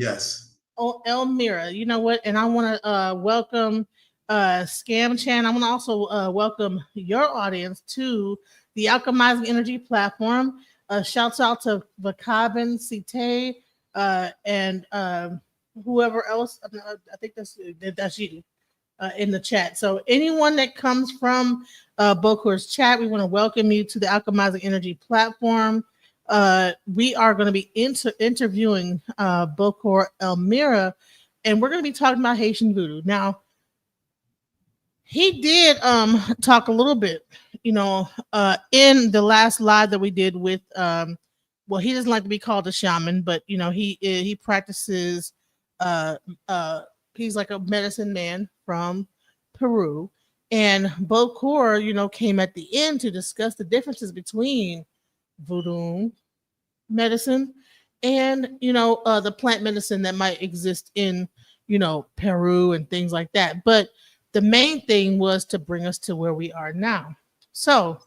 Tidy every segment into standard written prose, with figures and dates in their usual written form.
Yes. Oh, Elmera. You know what? And I want to welcome Scam Chan. I want to also welcome your audience to the Alchemizing Energy platform. Shouts out to Vakabin, Cite, and whoever else. I think that's you in the chat. So anyone that comes from Bokor's chat, we want to welcome you to the Alchemizing Energy platform. We are going to be interviewing Bokor Elmera, and we're going to be talking about Haitian voodoo. Now, he did talk a little bit, in the last live that we did with well, he doesn't like to be called a shaman, but he practices uh uh he's like a medicine man from Peru. And Bokor, came at the end to discuss the differences between voodoo medicine and the plant medicine that might exist in Peru and things like that. But the main thing was to bring us to where we are now. So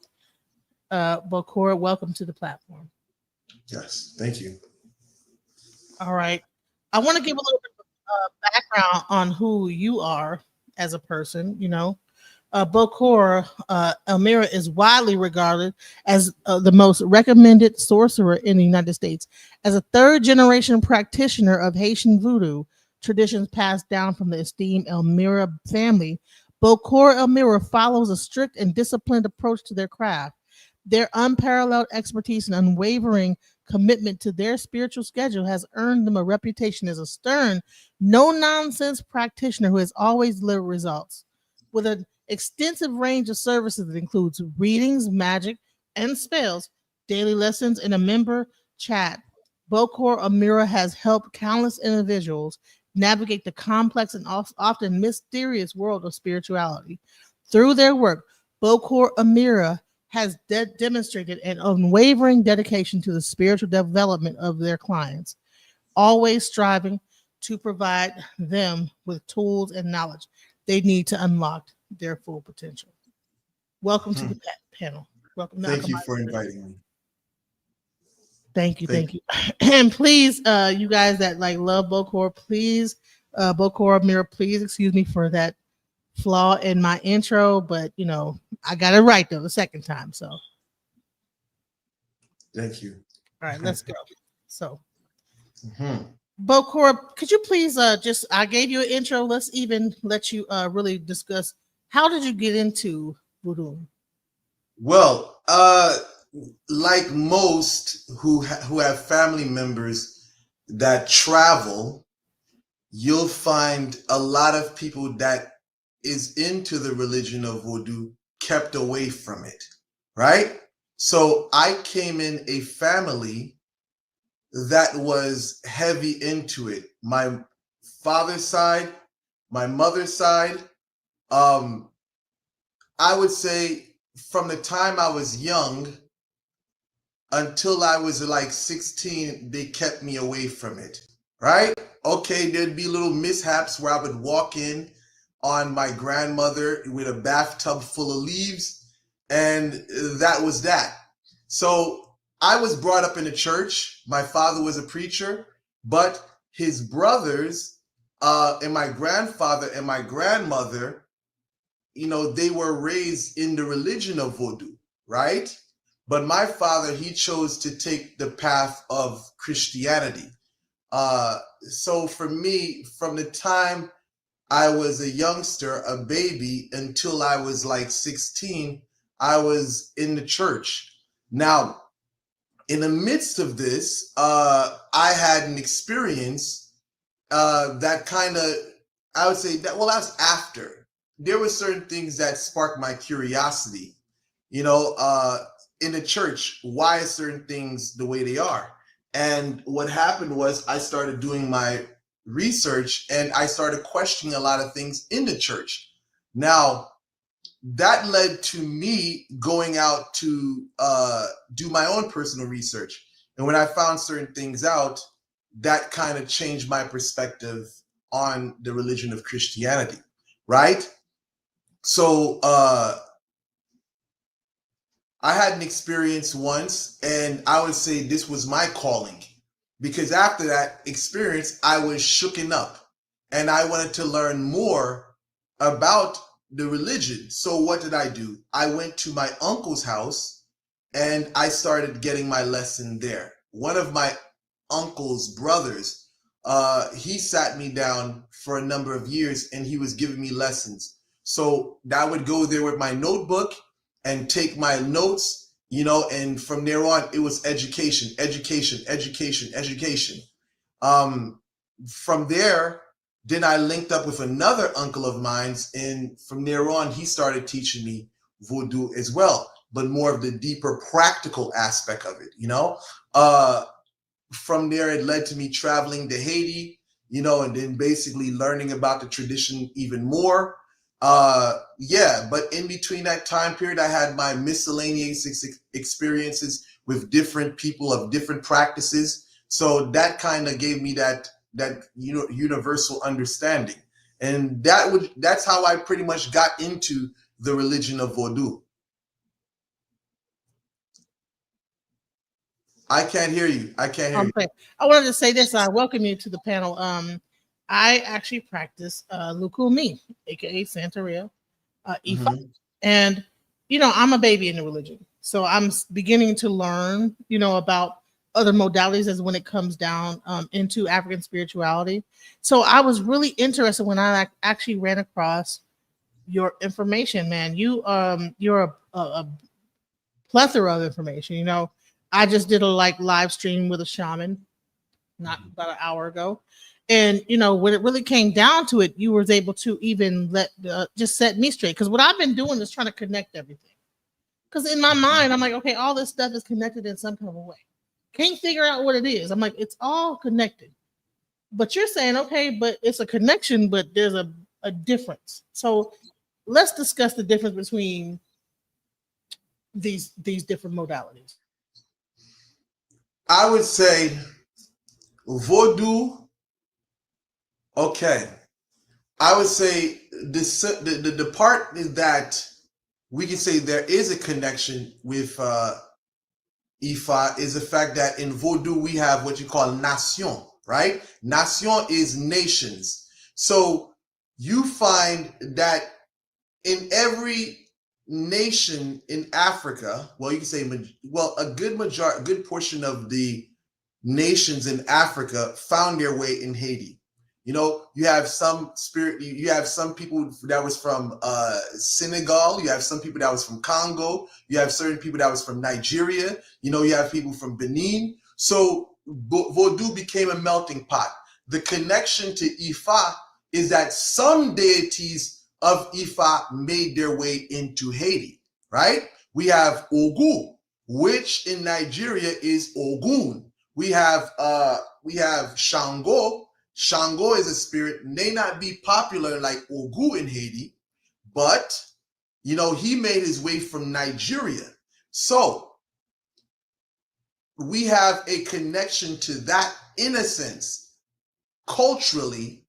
Bokor, welcome to the platform. Yes. Thank you. All right, I want to give a little bit of background on who you are as a person. Bokor Elmera is widely regarded as the most recommended sorcerer in the United States. As a third generation practitioner of Haitian voodoo, traditions passed down from the esteemed Elmera family, Bokor Elmera follows a strict and disciplined approach to their craft. Their unparalleled expertise and unwavering commitment to their spiritual schedule has earned them a reputation as a stern, no nonsense practitioner who has always delivered results. With an extensive range of services that includes readings, magic, and spells, daily lessons, and a member chat, Bokor Elmera has helped countless individuals navigate the complex and often mysterious world of spirituality. Through their work, Bokor Elmera has demonstrated an unwavering dedication to the spiritual development of their clients, always striving to provide them with tools and knowledge they need to unlock their full potential. Welcome to the panel. Welcome to Thank you for Alchemizing. inviting me. Thank you, thank you. And please, you guys that like love Bokor, please, Bokor Elmera, please excuse me for that flaw in my intro, but I got it right though the second time. So, all Thank you. right, let's go. So, Mhm. Bokor, could you please just I gave you an intro. Let's even let you really discuss how did you get into voodoo? Well, like most who have family members that travel, you'll find a lot of people that is into the religion of Vodou kept away from it, right? So I came in a family that was heavy into it. My father's side, my mother's side, um, I would say from the time I was young until I was like 16, they kept me away from it, right? Okay, there'd be little mishaps where I would walk in on my grandmother with a bathtub full of leaves, and that was that. So I was brought up in a church. My father was a preacher, but his brothers and my grandfather and my grandmother, they were raised in the religion of Vodou, right? But my father, he chose to take the path of Christianity. So for me, from the time I was a youngster, a baby, until I was like 16, I was in the church. Now, in the midst of this, I had an experience that kind of, I would say that, well, that's after. There were certain things that sparked my curiosity, in the church, why are certain things the way they are? And what happened was I started doing my research and I started questioning a lot of things in the church. Now, that led to me going out to do my own personal research. And when I found certain things out, that kind of changed my perspective on the religion of Christianity, right? So I had an experience once, and I would say this was my calling. because after that experience, I was shooken up and I wanted to learn more about the religion. So what did I do? I went to my uncle's house and I started getting my lesson there. One of my uncle's brothers, he sat me down for a number of years and he was giving me lessons. So I would go there with my notebook and take my notes, and from there on, it was education, education, education, education. From there, then I linked up with another uncle of mine's, and from there on, he started teaching me voodoo as well, but more of the deeper practical aspect of it. From there, it led to me traveling to Haiti, and then basically learning about the tradition even more. But in between that time period, I had my miscellaneous experiences with different people of different practices. So that kind of gave me that universal understanding, and that's how I pretty much got into the religion of Vodou. I can't hear you. I can't hear you. Okay. I wanted to say this. I welcome you to the panel. I actually practice Lukumi, aka Santeria, Ifa, and I'm a baby in the religion, so I'm beginning to learn, about other modalities as when it comes down into African spirituality. So I was really interested when I actually ran across your information, man. You're a plethora of information. I just did a live stream with a shaman not about an hour ago. And when it really came down to it, you was able to even just set me straight. Because what I've been doing is trying to connect everything. Because in my mind, I'm like, okay, all this stuff is connected in some kind of a way. Can't figure out what it is. I'm like, it's all connected. But you're saying, okay, but it's a connection, but there's a difference. So let's discuss the difference between these different modalities. I would say Vodou. Okay, I would say the part is that we can say there is a connection with Ifa is the fact that in Vodou we have what you call nation, right? Nation is nations. So you find that in every nation in Africa, well, you can say, a good portion of the nations in Africa found their way in Haiti. You have some you have some people that was from Senegal, you have some people that was from Congo, you have certain people that was from Nigeria, you have people from Benin. So Vodou became a melting pot. The connection to Ifa is that some deities of Ifa made their way into Haiti, right? We have Ogu, which in Nigeria is Ogun. We have Shango. Shango is a spirit, may not be popular like Ogu in Haiti, but he made his way from Nigeria. So we have a connection to that in a sense, culturally,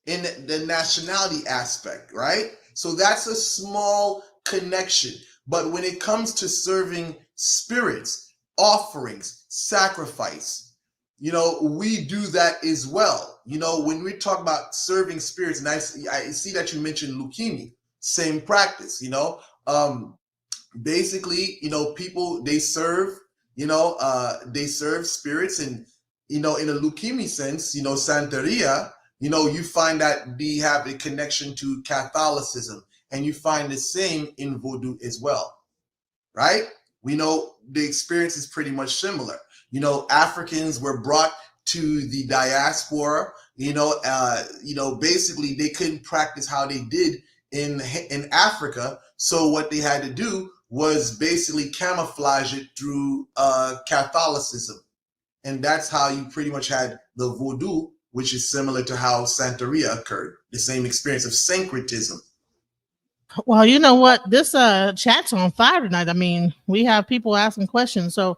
in the nationality aspect, right? So that's a small connection. But when it comes to serving spirits, offerings, sacrifice, we do that as well. When we talk about serving spirits, and I see that you mentioned leukemia, same practice. Basically, people they serve spirits, and in a leukemia sense, Santeria, you find that they have a connection to Catholicism, and you find the same in Vodou as well, right? We know the experience is pretty much similar. Africans were brought to the diaspora. Basically they couldn't practice how they did in Africa. So what they had to do was basically camouflage it through Catholicism, and that's how you pretty much had the Vodou, which is similar to how Santeria occurred. The same experience of syncretism. Well, you know what? This chat's on fire tonight. I mean, we have people asking questions. So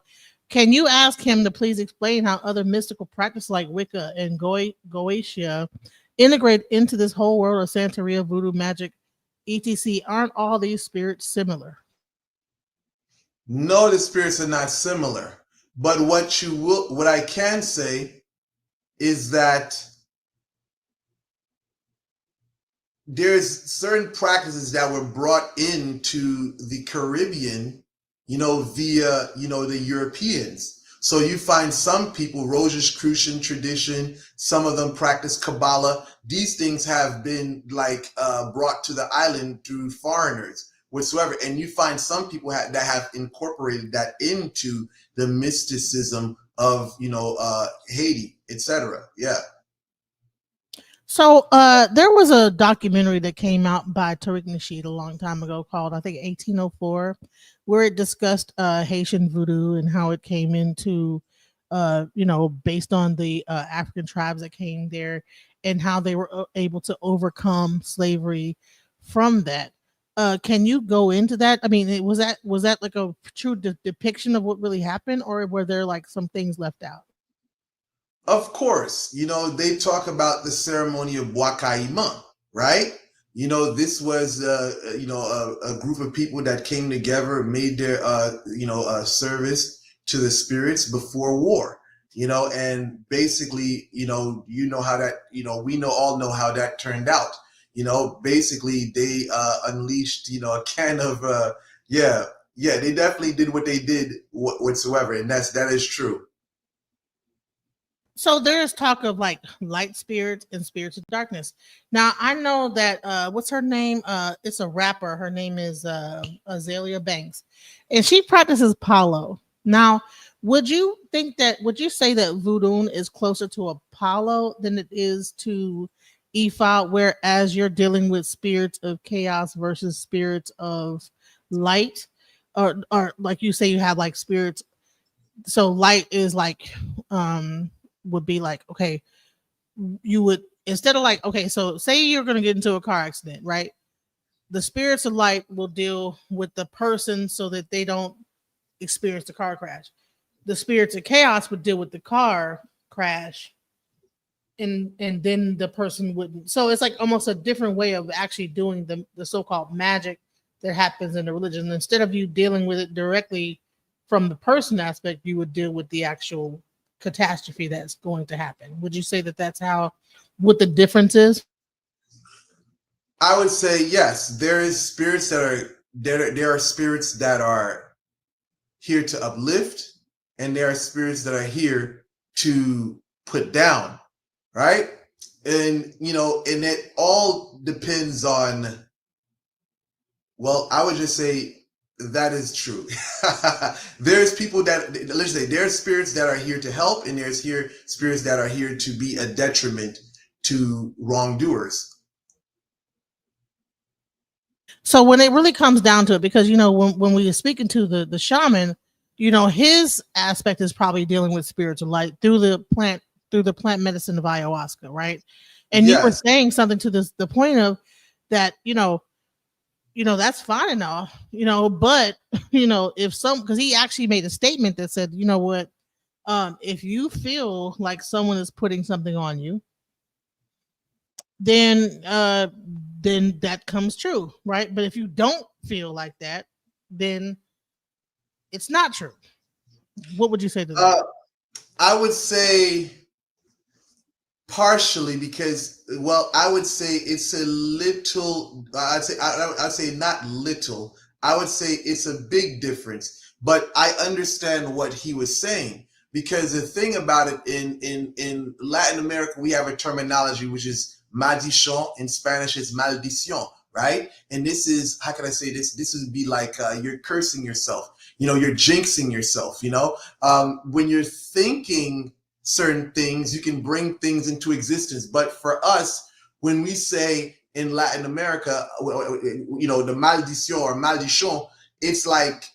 can you ask him to please explain how other mystical practices like Wicca and Goetia integrate into this whole world of Santeria, voodoo, magic, etc.? Aren't all these spirits similar? No, the spirits are not similar. But what I can say is that there's certain practices that were brought into the Caribbean, via, the Europeans. So you find some people, Rosicrucian tradition, some of them practice Kabbalah. These things have been brought to the island through foreigners whatsoever. And you find some people that have incorporated that into the mysticism of, Haiti, etc. Yeah. So there was a documentary that came out by Tarik Nashid a long time ago called, I think, 1804, where it discussed Haitian Vodoo and how it came into, based on the African tribes that came there and how they were able to overcome slavery from that. Can you go into that? I mean, was that like a true depiction of what really happened, or were there like some things left out? Of course, they talk about the ceremony of Wakaima, right? This was, a group of people that came together, made their, service to the spirits before war, and basically, how that, all know how that turned out. Basically they unleashed, a kind of, they definitely did what they did whatsoever, and that is true. So there's talk of like light spirits and spirits of darkness. Now I know that what's her name? It's a rapper. Her name is Azalea Banks, and she practices Palo. Now, would you say that voodoo is closer to Apollo than it is to Ifa, whereas you're dealing with spirits of chaos versus spirits of light? Or like you say, you have like spirits. So light is like would be like, okay, you would, instead of like, okay, so say you're going to get into a car accident, right? The spirits of light will deal with the person so that they don't experience the car crash. The spirits of chaos would deal with the car crash, and then the person wouldn't. So it's like almost a different way of actually doing the so-called magic that happens in the religion. Instead of you dealing with it directly from the person aspect, you would deal with the actual catastrophe that's going to happen. Would you say that that's what the difference is? I would say yes. There is spirits that are there are spirits that are here to uplift, and there are spirits that are here to put down, right? And and it all depends on, well, I would just say that is true. There's people let's say there's spirits that are here to help, and there's spirits that are here to be a detriment to wrongdoers. So when it really comes down to it, because when we are speaking to the shaman, his aspect is probably dealing with spiritual light through the plant medicine of ayahuasca, right? And you were Yes. saying something to the point of that, that's fine and all, but if because he actually made a statement that said, you know what, if you feel like someone is putting something on you, then that comes true, right? But if you don't feel like that, then it's not true. What would you say to that? I would say partially, because, well, I would say it's a little, I'd say not little. I would say it's a big difference, but I understand what he was saying, because the thing about it, in Latin America, we have a terminology which is maldition. In Spanish, it's maldición, right? And this is, how can I say this? This would be like you're cursing yourself. You're jinxing yourself. When you're thinking certain things, you can bring things into existence. But for us, when we say in Latin America, the maldición or maldition, it's like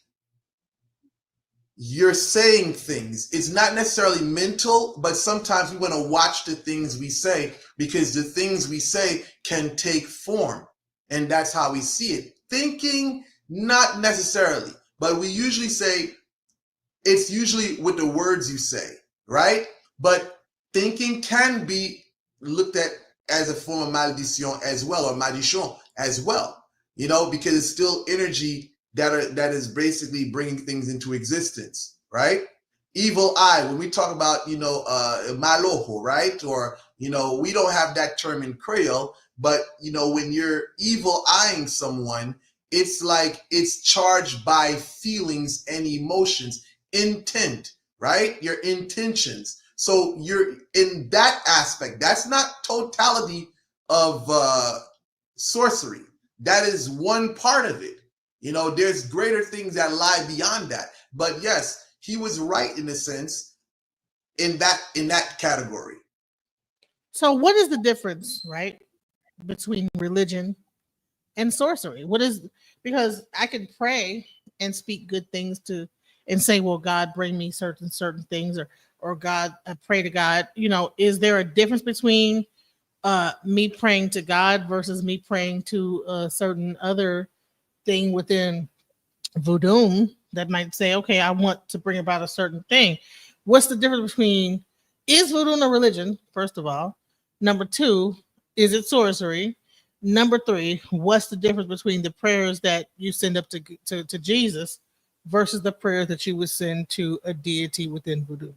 you're saying things. It's not necessarily mental, but sometimes we want to watch the things we say, because the things we say can take form. And that's how we see it. Thinking, not necessarily, but we usually say it's usually with the words you say, right? But thinking can be looked at as a form of maldición as well, or maldition as well, because it's still energy that is basically bringing things into existence, right? Evil eye, when we talk about, malojo, right? Or, we don't have that term in Creole, but, when you're evil eyeing someone, it's like it's charged by feelings and emotions, intent, right? Your intentions. So you're in that aspect. That's not totality of sorcery. That is one part of it. There's greater things that lie beyond that. But yes, he was right in a sense in that category. So what is the difference, right, between religion and sorcery? What is, because I can pray and speak good things to and say, well, God, bring me certain things, or God, I pray to God. Is there a difference between me praying to God versus me praying to a certain other thing within voodoo that might say, okay, I want to bring about a certain thing? What's the difference between, is voodoo a religion, first of all? Number two, is it sorcery? Number three, what's the difference between the prayers that you send up to Jesus versus the prayers that you would send to a deity within voodoo?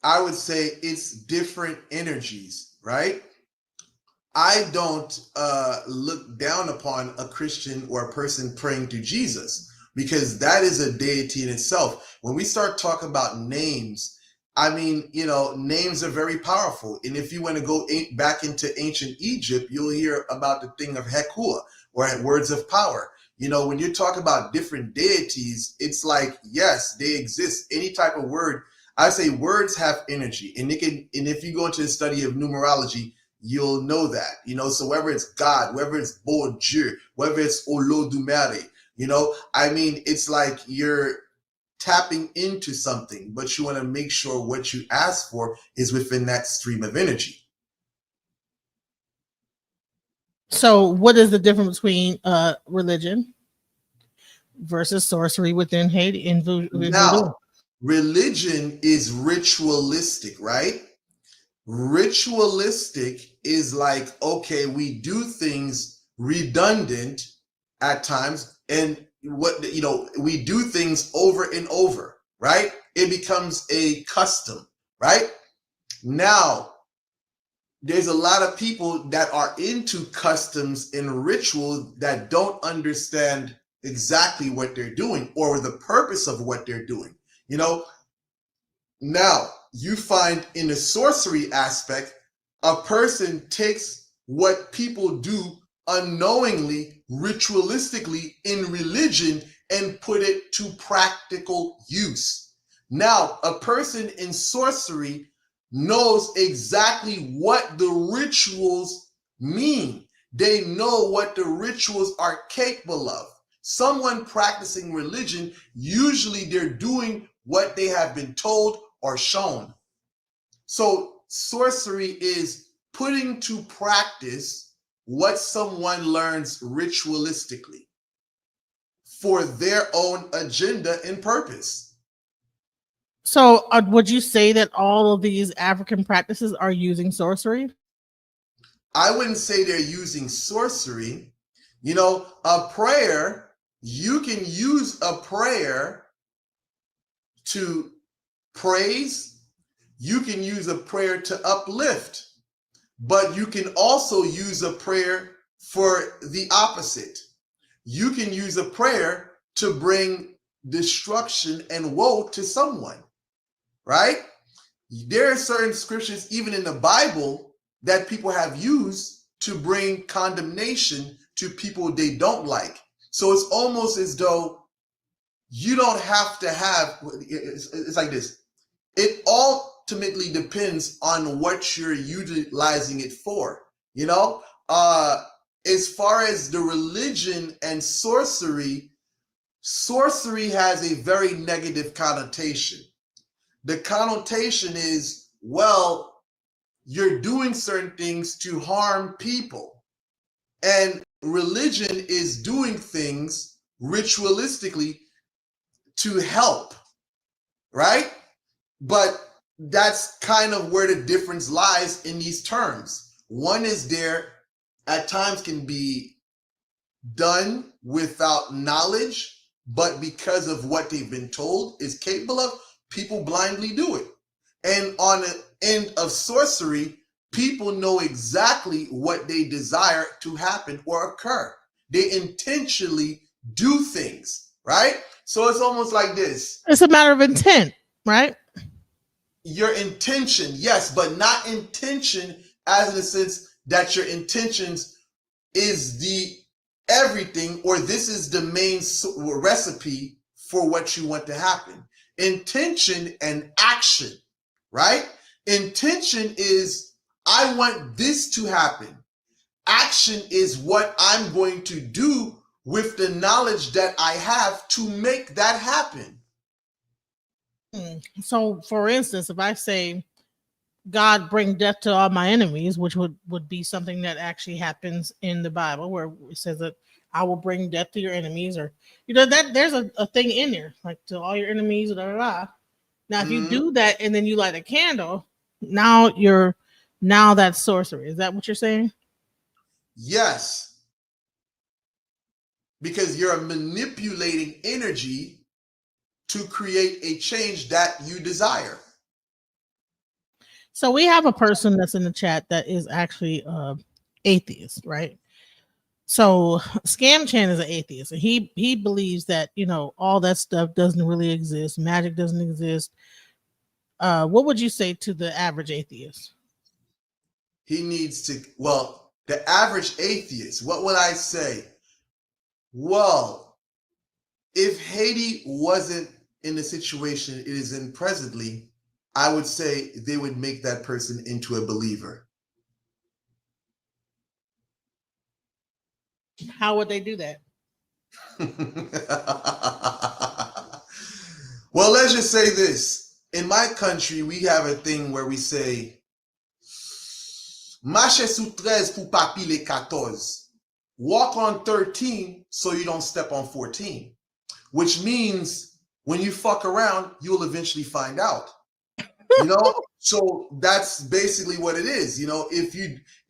I would say it's different energies, right? I don't look down upon a Christian or a person praying to Jesus, because that is a deity in itself. When we start talking about names, I mean, names are very powerful. And if you want to go back into ancient Egypt, you'll hear about the thing of Hekua, or words of power. When you talk about different deities, it's like, yes, they exist. Any type of word, I say words have energy, and if you go into the study of numerology, you'll know that. So whether it's God, whether it's Bon Dieu, whether it's Olodumare, I mean, it's like you're tapping into something, but you want to make sure what you ask for is within that stream of energy. So what is the difference between religion versus sorcery within Haiti in voodoo? Now, religion is ritualistic, right? Ritualistic is like, okay, we do things redundant at times, and we do things over and over, right? It becomes a custom, right? Now, there's a lot of people that are into customs and rituals that don't understand exactly what they're doing or the purpose of what they're doing. Now, you find in the sorcery aspect, a person takes what people do unknowingly, ritualistically in religion, and put it to practical use. Now, a person in sorcery knows exactly what the rituals mean. They know what the rituals are capable of. Someone practicing religion, usually they're doing what they have been told or shown. So sorcery is putting to practice what someone learns ritualistically for their own agenda and purpose. So would you say that all of these African practices are using sorcery? I wouldn't say they're using sorcery. A prayer, you can use a prayer to praise, you can use a prayer to uplift, but you can also use a prayer for the opposite. You can use a prayer to bring destruction and woe to someone, right? There are certain scriptures, even in the Bible, that people have used to bring condemnation to people they don't like. So it's almost as though you don't have to have, it's like this. It ultimately depends on what you're utilizing it for. As far as the religion and sorcery has a very negative connotation. The connotation is, well, you're doing certain things to harm people. And religion is doing things ritualistically to help, right? But that's kind of where the difference lies in these terms. One is there at times can be done without knowledge, but because of what they've been told is capable of. people blindly do it. And on the end of sorcery, people know exactly what they desire to happen or occur. They intentionally do things, right? So it's almost like this. It's a matter of intent, right? Your intention, yes, but not intention as in the sense that your intentions is the everything, or this is the main recipe for what you want to happen. Intention and action, right? Intention is, I want this to happen. Action is what I'm going to do with the knowledge that I have to make that happen. So, for instance, if I say, God bring death to all my enemies, which would be something that actually happens in the Bible, where it says that I will bring death to your enemies, or that there's a thing in there, like to all your enemies, blah, blah, blah. Now, if you do that and then you light a candle, now that's sorcery. Is that what you're saying? Yes. Because you're manipulating energy to create a change that you desire. So we have a person that's in the chat that is actually atheist, right? So Scam Chan is an atheist, and he believes that all that stuff doesn't really exist. Magic doesn't exist. What would you say to the average atheist? He needs to, well, the average atheist, what would I say? Well, if Haiti wasn't in the situation it is in presently, I would say they would make that person into a believer. How would they do that? Well, let's just say this. In my country, we have a thing where we say, marche sous 13 pour pas piler 14. Walk on 13 so you don't step on 14. Which means when you fuck around, you'll eventually find out. So that's basically what it is.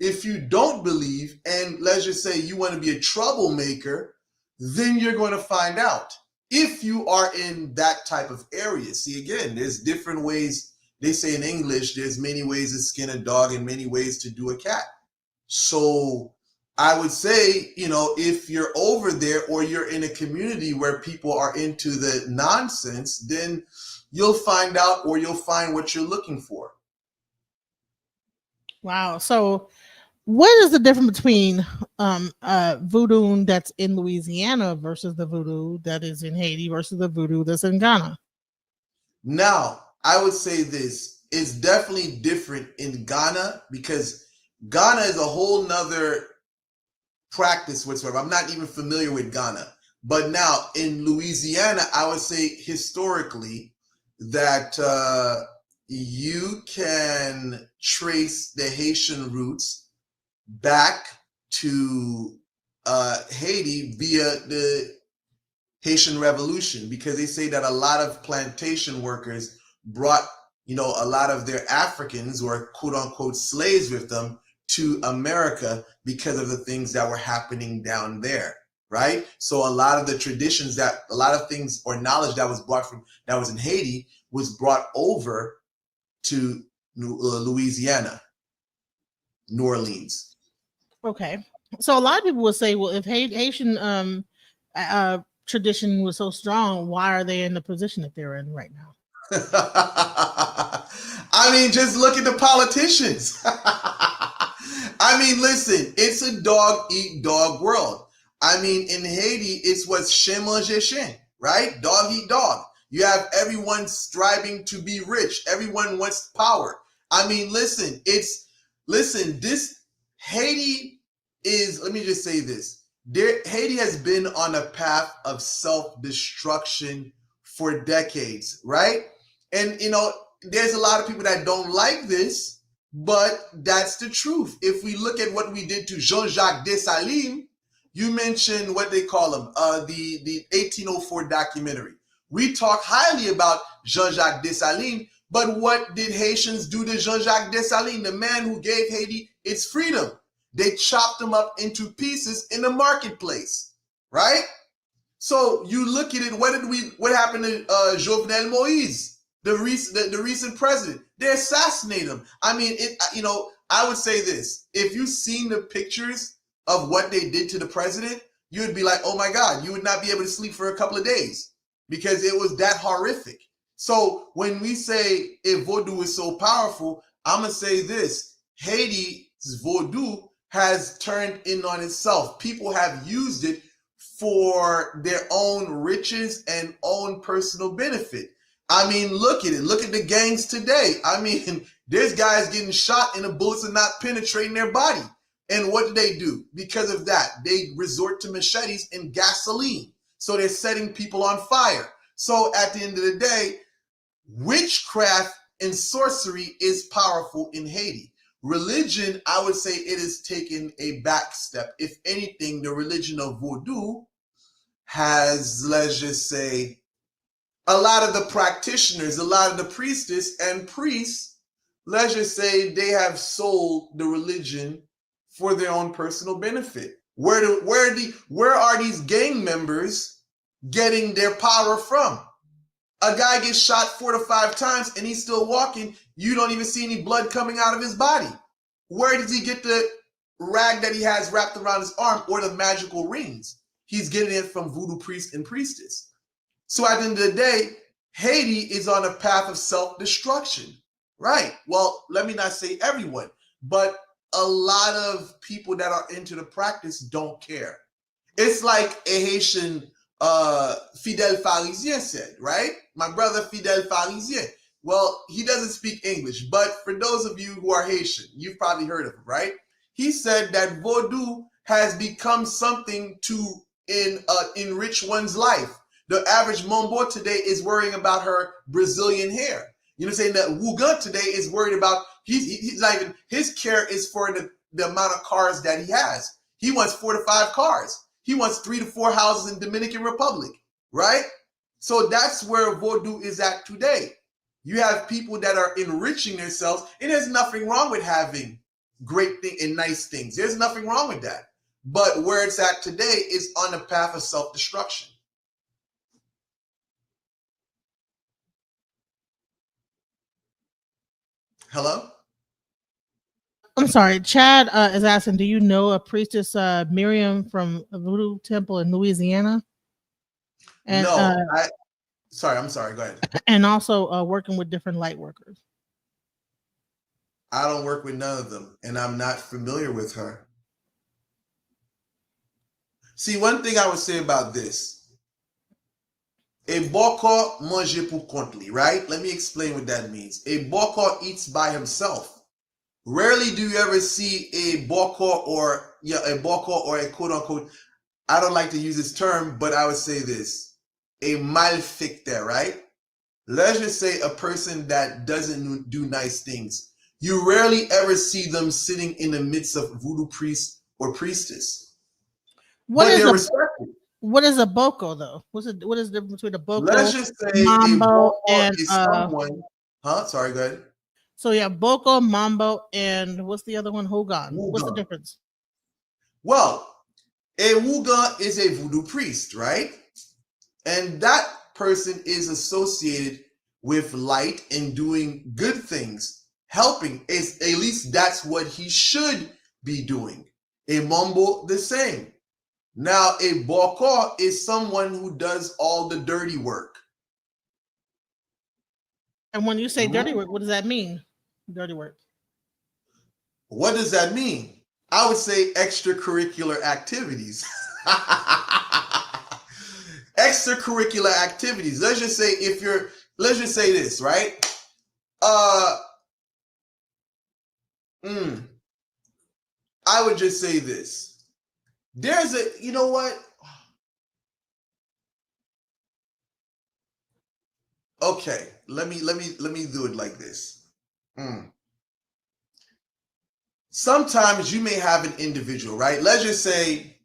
If you don't believe, and let's just say you want to be a troublemaker, then you're going to find out if you are in that type of area. See, again, there's different ways. They say in English, there's many ways to skin a dog and many ways to do a cat. So I would say, if you're over there or you're in a community where people are into the nonsense, then you'll find out, or you'll find what you're looking for. Wow. So what is the difference between voodoo that's in Louisiana versus the voodoo that is in Haiti versus the voodoo that's in Ghana? Now, I would say this is definitely different in Ghana, because Ghana is a whole nother practice whatsoever. I'm not even familiar with Ghana. But now in Louisiana, I would say historically that you can trace the Haitian roots back to Haiti via the Haitian Revolution, because they say that a lot of plantation workers brought, a lot of their Africans, or quote unquote slaves, with them to America because of the things that were happening down there, right? So a lot of the traditions, a lot of things or knowledge that was in Haiti was brought over to Louisiana, New Orleans. Okay. So a lot of people would say, well, if Haitian tradition was so strong, why are they in the position that they're in right now? I mean, just look at the politicians. I mean, listen, it's a dog eat dog world. I mean, in Haiti, it's what's chien mange chien, right? Dog eat dog. You have everyone striving to be rich. Everyone wants power. I mean, listen, this Haiti is, let me just say this. Haiti has been on a path of self-destruction for decades, right? And, there's a lot of people that don't like this, but that's the truth. If we look at what we did to Jean-Jacques Dessalines, you mentioned what they call him, the 1804 documentary. We talk highly about Jean-Jacques Dessalines, but what did Haitians do to Jean-Jacques Dessalines, the man who gave Haiti its freedom? They chopped him up into pieces in the marketplace, right? So you look at it, what happened to Jovenel Moïse? The recent president, they assassinate him. I mean, I would say this: if you've seen the pictures of what they did to the president, you would be like, oh my God, you would not be able to sleep for a couple of days because it was that horrific. So when we say if voodoo is so powerful, I'm going to say this: Haiti's voodoo has turned in on itself. People have used it for their own riches and own personal benefit. I mean, look at it. Look at the gangs today. I mean, there's guys getting shot and the bullets are not penetrating their body. And what do? Because of that, they resort to machetes and gasoline. So they're setting people on fire. So at the end of the day, witchcraft and sorcery is powerful in Haiti. Religion, I would say it has taken a back step. If anything, the religion of voodoo has, let's just say, a lot of the practitioners, a lot of the priestess and priests, let's just say they have sold the religion for their own personal benefit. Where are these gang members getting their power from? A guy gets shot 4 to 5 times and he's still walking. You don't even see any blood coming out of his body. Where does he get the rag that he has wrapped around his arm or the magical rings? He's getting it from voodoo priest and priestess. So at the end of the day, Haiti is on a path of self-destruction, right? Well, let me not say everyone, but a lot of people that are into the practice don't care. It's like a Haitian Fidel Pharisien said, right? My brother Fidel Pharisien. Well, he doesn't speak English, but for those of you who are Haitian, you've probably heard of him, right? He said that voodoo has become something to enrich one's life. The average Mombo today is worrying about her Brazilian hair. You know what I'm saying? That Wuga today is worried about, he's like, his care is for the amount of cars that he has. He wants 4 to 5 cars. He wants 3 to 4 houses in Dominican Republic, right? So that's where voodoo is at today. You have people that are enriching themselves, and there's nothing wrong with having great things and nice things. There's nothing wrong with that. But where it's at today is on the path of self-destruction. Hello? I'm sorry. Chad is asking, do you know a priestess Miriam from a voodoo temple in Louisiana? And, no, I'm sorry. Go ahead. And also working with different light workers. I don't work with none of them, and I'm not familiar with her. See, one thing I would say about this, a Bokor mange pour compte, right? Let me explain what that means. A Bokor eats by himself. Rarely do you ever see a Bokor or a quote unquote, I don't like to use this term, but I would say this, a malfecteur, right? Let's just say a person that doesn't do nice things. You rarely ever see them sitting in the midst of voodoo priest or priestess. What is a boko though? What is the difference between a boko? Let's just say mambo and someone. Sorry, go ahead. So yeah, boko, mambo, and what's the other one? Hogan. What's the difference? Well, a wuga is a voodoo priest, right? And that person is associated with light and doing good things, helping. At least that's what he should be doing. A mambo, the same. Now, a bokor is someone who does all the dirty work. And when you say dirty work, what does that mean? Dirty work. What does that mean? I would say extracurricular activities. Extracurricular activities. Let's just say let's just say this, right? I would just say this. There's you know what? Okay, let me do it like this. Sometimes you may have an individual, right? Let's just say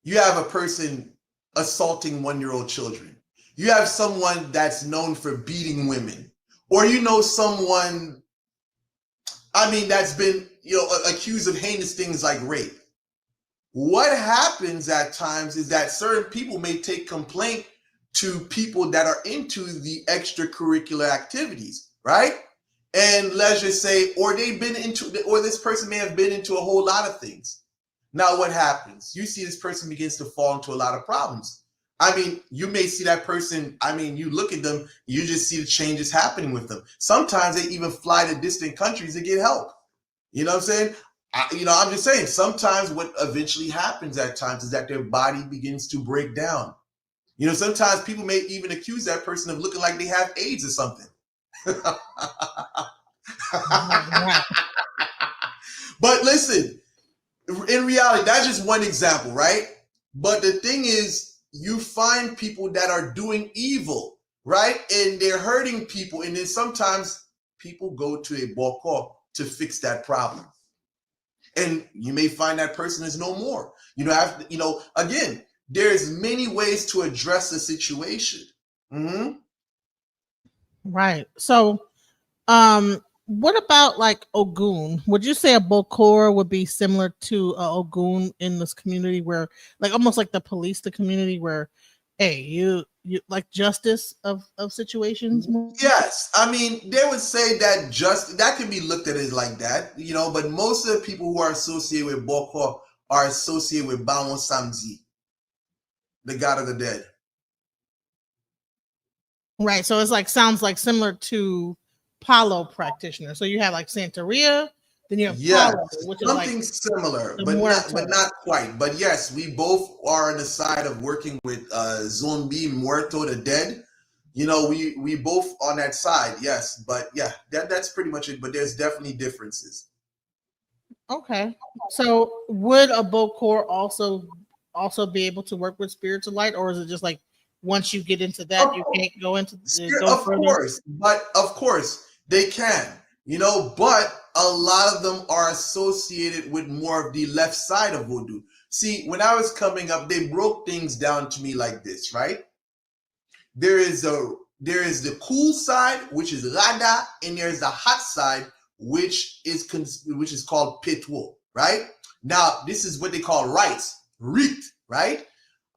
you have a person assaulting 1-year-old children. You have someone that's known for beating women, or you know someone, that's been accused of heinous things like rape. What happens at times is that certain people may take complaint to people that are into the extracurricular activities, right? And let's just say, or this person may have been into a whole lot of things. Now what happens? You see this person begins to fall into a lot of problems. I mean, you may see that person, I mean, you look at them, you just see the changes happening with them. Sometimes they even fly to distant countries to get help. You know what I'm saying? I'm just saying, sometimes what eventually happens at times is that their body begins to break down. Sometimes people may even accuse that person of looking like they have AIDS or something. But listen, in reality, that's just one example, right? But the thing is, you find people that are doing evil, right? And they're hurting people. And then sometimes people go to a bokor to fix that problem. And you may find that person is no more. Again, there's many ways to address the situation. Mm-hmm. Right. So, what about like Ogun? Would you say a Bokor would be similar to a Ogun in this community, where, like, almost like the police, the community where, hey, you like justice of situations? Yes, I mean, they would say that that can be looked at as like that, but most of the people who are associated with Bokor are associated with Bawon Samzi, the god of the dead. Right. So it's like, sounds like similar to Palo practitioner. So you have like Santeria, then you have Palo, which is something like similar, but not quite. But yes, we both are on the side of working with Zombi Muerto, the dead. We both on that side, yes. But yeah, that's pretty much it. But there's definitely differences. Okay. So would a Bokor also be able to work with spirits of light, or is it just like once you get into that, you can't go into of course, but of course they can, but a lot of them are associated with more of the left side of voodoo. See, when I was coming up, they broke things down to me like this, right? There is the cool side, which is Rada, and there's the hot side, which is called Pitwo, right? Now, this is what they call rites, Rit, right?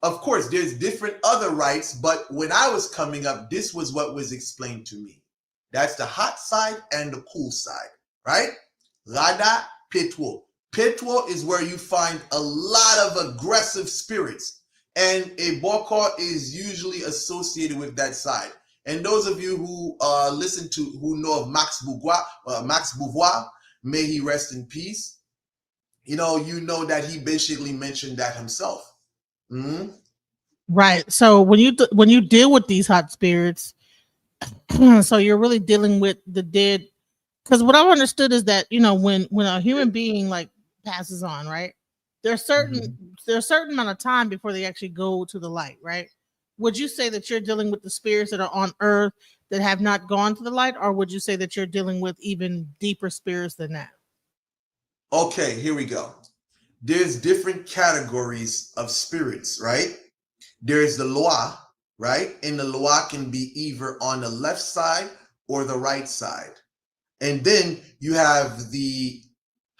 Of course, there's different other rites, but when I was coming up, this was what was explained to me. That's the hot side and the cool side, right? Rada, Pitwo. Pitwo is where you find a lot of aggressive spirits, and a Bokor is usually associated with that side. And those of you who who know of Max Beauvoir, may he rest in peace. You know that he basically mentioned that himself. Mm-hmm. Right. So when you deal with these hot spirits, so you're really dealing with the dead. Because what I've understood is that when a human being like passes on, right? There's a certain amount of time before they actually go to the light, right? Would you say that you're dealing with the spirits that are on Earth that have not gone to the light, or would you say that you're dealing with even deeper spirits than that? Okay, here we go. There's different categories of spirits, right? There's the Loa, right? And the Loa can be either on the left side or the right side. And then you have the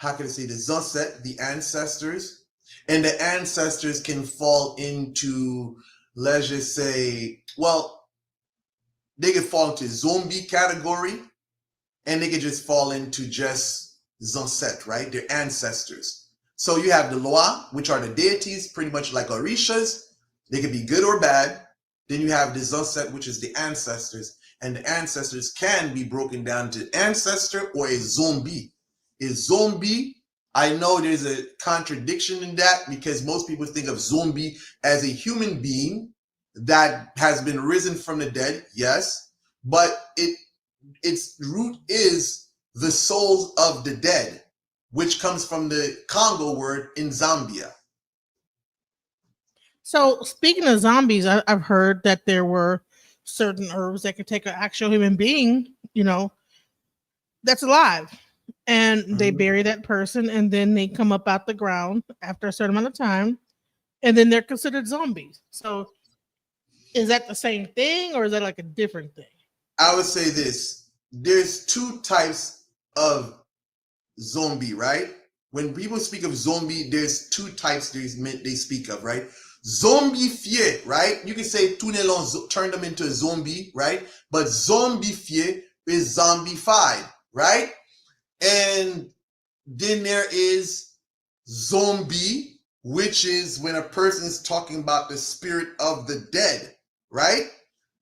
Auset, the ancestors. And the ancestors can fall into, let's just say, they could fall into zombie category, and they could just fall into just Auset, right? They're ancestors. So you have the Loa, which are the deities, pretty much like Orishas. They could be good or bad. Then you have the Auset, which is the ancestors. And the ancestors can be broken down to ancestor or a zombie. A zombie, I know there's a contradiction in that, because most people think of zombie as a human being that has been risen from the dead, yes, but its root is the souls of the dead, which comes from the Congo word in Zambia. So speaking of zombies, I've heard that there were certain herbs that could take an actual human being, that's alive, and they bury that person, and then they come up out the ground after a certain amount of time, and then they're considered zombies. So is that the same thing, or is that like a different thing? I would say this. There's two types of zombie, right? When people speak of zombie, there's two types they speak of, right? Zombifié, right? You can say turn them into a zombie, right? But zombifié is zombified, right? And then there is zombie, which is when a person is talking about the spirit of the dead, right?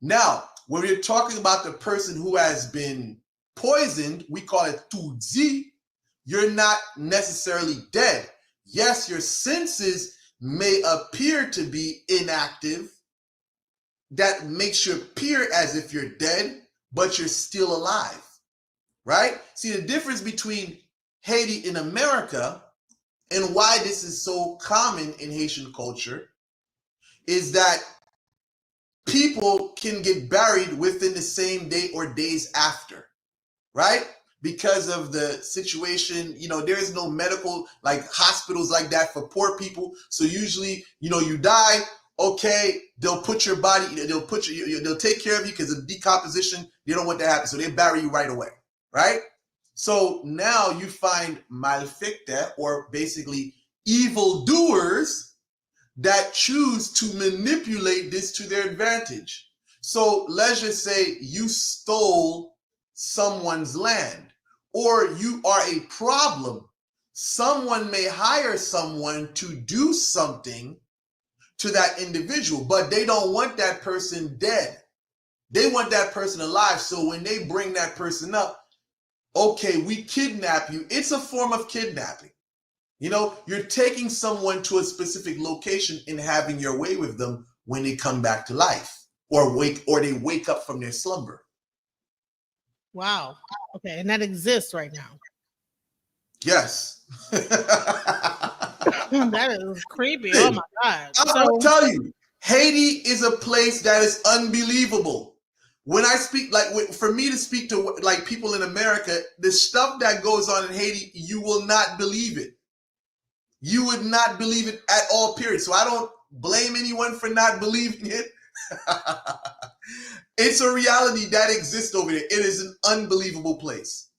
Now, when we're talking about the person who has been poisoned, we call it tudzi. You're not necessarily dead. Yes, your senses may appear to be inactive. That makes you appear as if you're dead, but you're still alive, right? See, the difference between Haiti and America and why this is so common in Haitian culture is that people can get buried within the same day or days after, right? Because of the situation, there is no medical like hospitals like that for poor people. So usually, you die, okay, they'll put your body, they'll take care of you because of decomposition. They don't want that to happen, so they bury you right away, right? So now you find malfecte, or basically evildoers, that choose to manipulate this to their advantage. So let's just say you stole someone's land, or you are a problem. Someone may hire someone to do something to that individual, but they don't want that person dead. They want that person alive. So when they bring that person up, okay, we kidnap you. It's a form of kidnapping. You're taking someone to a specific location and having your way with them when they come back to life or they wake up from their slumber. Wow. Okay, and that exists right now. Yes. That is creepy. Oh my God. I'll tell you, Haiti is a place that is unbelievable. When I speak, for me to speak to people in America, the stuff that goes on in Haiti, you will not believe it. You would not believe it at all, period. So I don't blame anyone for not believing it. It's a reality that exists over there. It is an unbelievable place.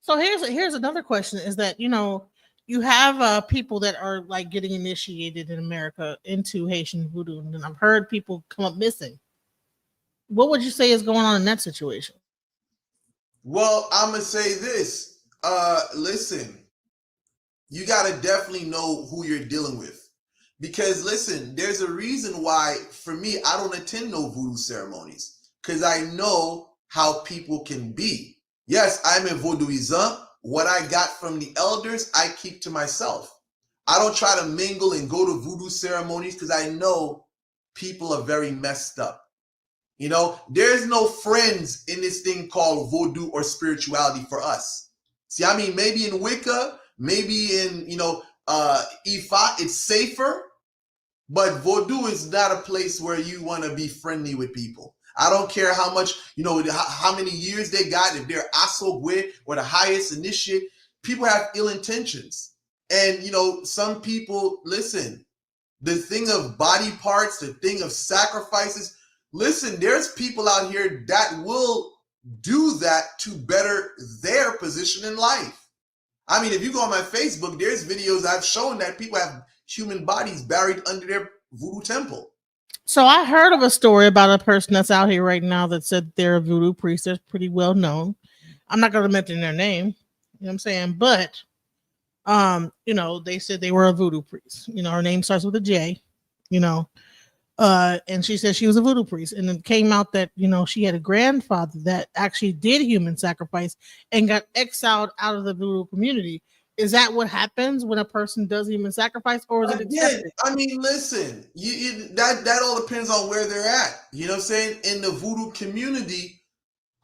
So here's another question: is that you have people that are like getting initiated in America into Haitian voodoo, and I've heard people come up missing. What would you say is going on in that situation? Well, I'm gonna say this. Listen, you gotta definitely know who you're dealing with, because listen, there's a reason why, for me, I don't attend no voodoo ceremonies, because I know how people can be. Yes, I'm a voodooism. What I got from the elders, I keep to myself. I don't try to mingle and go to voodoo ceremonies because I know people are very messed up. There's no friends in this thing called voodoo or spirituality for us. See, I mean, maybe in Wicca, maybe in, Ifa, it's safer, but voodoo is not a place where you want to be friendly with people. I don't care how much, how many years they got, if they're Asogwe or the highest initiate, people have ill intentions. And, some people, listen, the thing of body parts, the thing of sacrifices, listen, there's people out here that will do that to better their position in life. I mean, if you go on my Facebook, there's videos I've shown that people have human bodies buried under their voodoo temple. So I heard of a story about a person that's out here right now that said they're a voodoo priest. They're pretty well known. I'm not going to mention their name. You know what I'm saying? But, they said they were a voodoo priest. Her name starts with a J, and she said she was a voodoo priest. And it came out that, she had a grandfather that actually did human sacrifice and got exiled out of the voodoo community. Is that what happens when a person does human sacrifice, or is it accepted? I mean, listen, that all depends on where they're at. You know what I'm saying? In the voodoo community,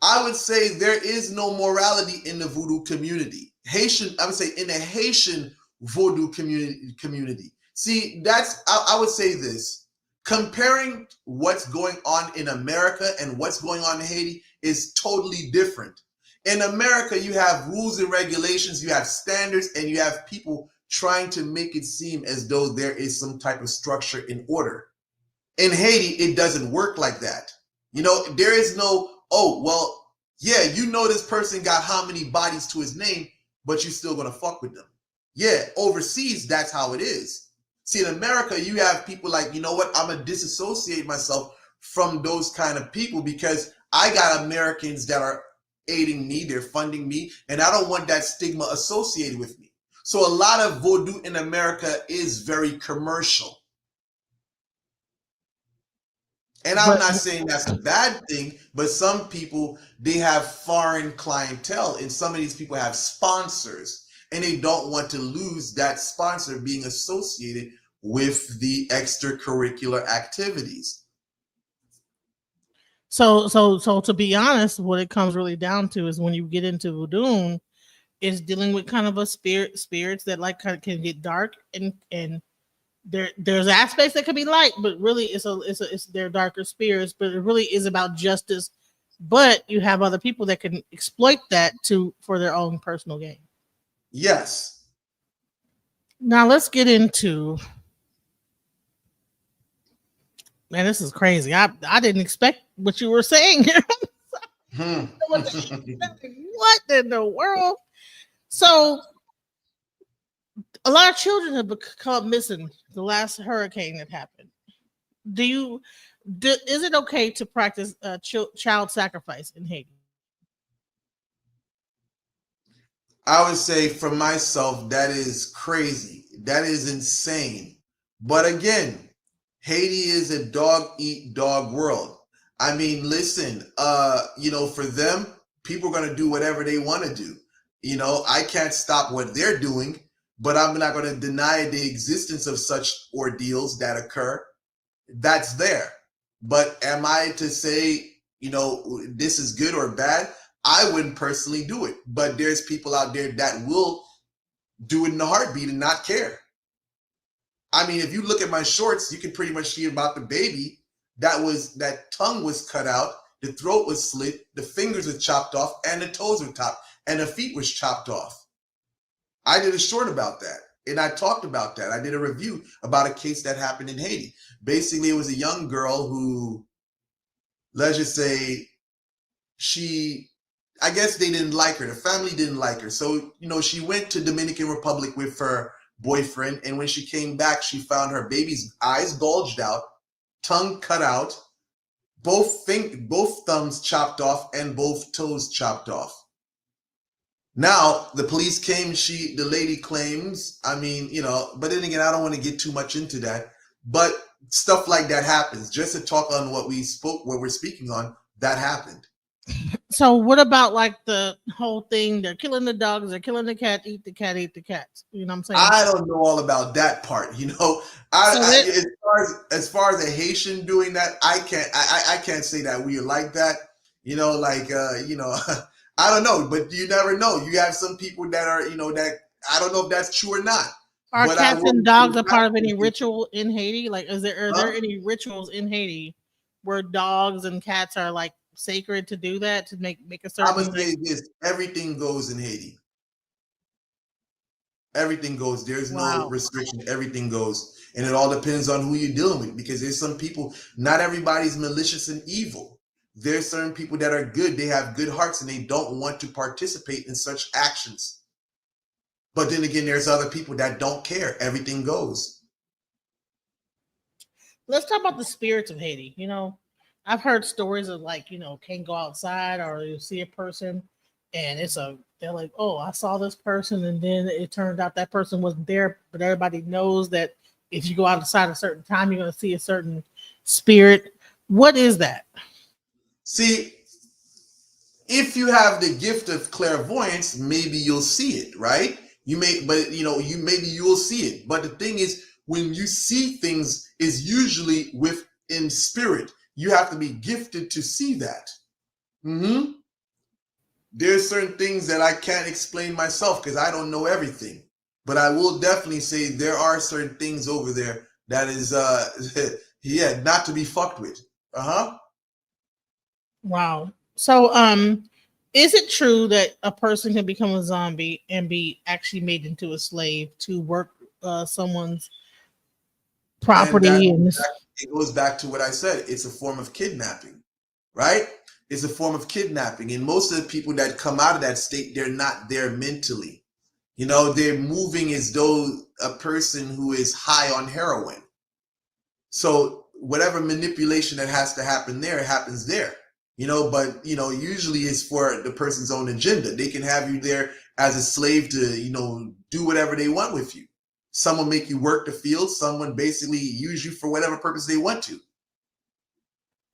I would say there is no morality in the voodoo community. I would say in the Haitian voodoo community. See, I would say this. Comparing what's going on in America and what's going on in Haiti is totally different. In America, you have rules and regulations, you have standards, and you have people trying to make it seem as though there is some type of structure in order. In Haiti, it doesn't work like that. There is no, this person got how many bodies to his name, but you're still going to fuck with them. Yeah, overseas, that's how it is. See, in America, you have people like, you know what, I'm gonna disassociate myself from those kind of people because I got Americans that are aiding me, they're funding me, and I don't want that stigma associated with me. So a lot of voodoo in America is very commercial. And I'm But not saying that's a bad thing, but some people, they have foreign clientele, and some of these people have sponsors, and they don't want to lose that sponsor being associated with the extracurricular activities. so to be honest, what it comes really down to is when you get into voodoo, is dealing with kind of a spirits that like kind of can get dark and there's aspects that can be light, but really it's their darker spirits, but it really is about justice. But you have other people that can exploit that for their own personal gain. Yes. Now let's get into, man, this is crazy. I didn't expect what you were saying here. What in the world? So a lot of children have become missing the last hurricane that happened. Is it okay to practice child sacrifice in Haiti? I would say for myself, that is crazy. That is insane. But again, Haiti is a dog eat dog world. I mean, listen, for them, people are going to do whatever they want to do. I can't stop what they're doing, but I'm not going to deny the existence of such ordeals that occur. That's there. But am I to say, this is good or bad? I wouldn't personally do it, but there's people out there that will do it in a heartbeat and not care. I mean, if you look at my shorts, you can pretty much see about the baby that tongue was cut out, the throat was slit, the fingers were chopped off, and the toes were chopped, and the feet was chopped off. I did a short about that, and I talked about that. I did a review about a case that happened in Haiti. Basically, it was a young girl who, let's just say, I guess they didn't like her. The family didn't like her. So, she went to Dominican Republic with her boyfriend. And when she came back, she found her baby's eyes bulged out, tongue cut out, both thumbs chopped off, and both toes chopped off. Now, the police came, the lady claims, but then again, I don't want to get too much into that. But stuff like that happens. Just to talk on what we're speaking on, that happened. So what about like the whole thing? They're killing the dogs, they're killing the cat, eat the cat, eat the cats. You know what I'm saying? I don't know all about that part. As far as a Haitian doing that, I can't say that we are like that. I don't know, but you never know. You have some people that are, that I don't know if that's true or not. Are cats and dogs a part of any ritual in Haiti? Like, are there any rituals in Haiti where dogs and cats are like sacred to do that, to make a certain? I would say this: everything goes in Haiti. Everything goes. There's no restriction. Everything goes, and it all depends on who you're dealing with. Because there's some people. Not everybody's malicious and evil. There's certain people that are good. They have good hearts, and they don't want to participate in such actions. But then again, there's other people that don't care. Everything goes. Let's talk about the spirits of Haiti. I've heard stories of like, can't go outside, or you see a person and they're like, oh, I saw this person, and then it turned out that person wasn't there, but everybody knows that if you go outside a certain time, you're going to see a certain spirit. What is that? See, if you have the gift of clairvoyance, maybe you'll see it, right? Maybe you will see it. But the thing is, when you see things, is usually within spirit. You have to be gifted to see that. There's certain things that I can't explain myself because I don't know everything. But I will definitely say there are certain things over there that is, not to be fucked with. Wow. So, is it true that a person can become a zombie and be actually made into a slave to work someone's property? It goes back to what I said. It's a form of kidnapping, right? It's a form of kidnapping. And most of the people that come out of that state, they're not there mentally. You know, they're moving as though a person who is high on heroin. So whatever manipulation that has to happen there happens there. You know, but you know, usually it's for the person's own agenda. They can have you there as a slave to, you know, do whatever they want with you. Someone make you work the field, someone basically use you for whatever purpose they want to.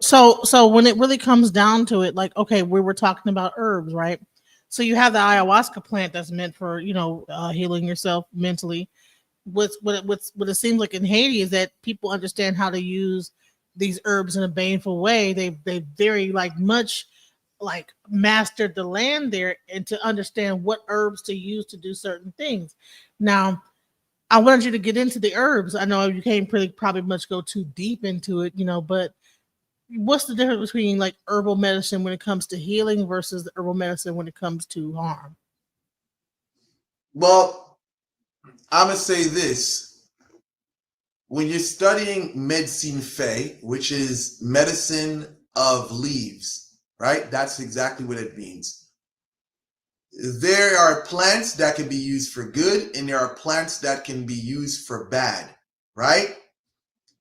So when it really comes down to it, like, okay, we were talking about herbs, right? So you have the ayahuasca plant that's meant for, healing yourself mentally. What it seems like in Haiti is that people understand how to use these herbs in a baneful way. They very like much like mastered the land there and to understand what herbs to use to do certain things. Now, I wanted you to get into the herbs. I know you can't probably much go too deep into it, but what's the difference between like herbal medicine when it comes to healing versus the herbal medicine when it comes to harm? Well, I'm gonna say this: when you're studying medicine fay, which is medicine of leaves, right? That's exactly what it means. There are plants that can be used for good, and there are plants that can be used for bad, right?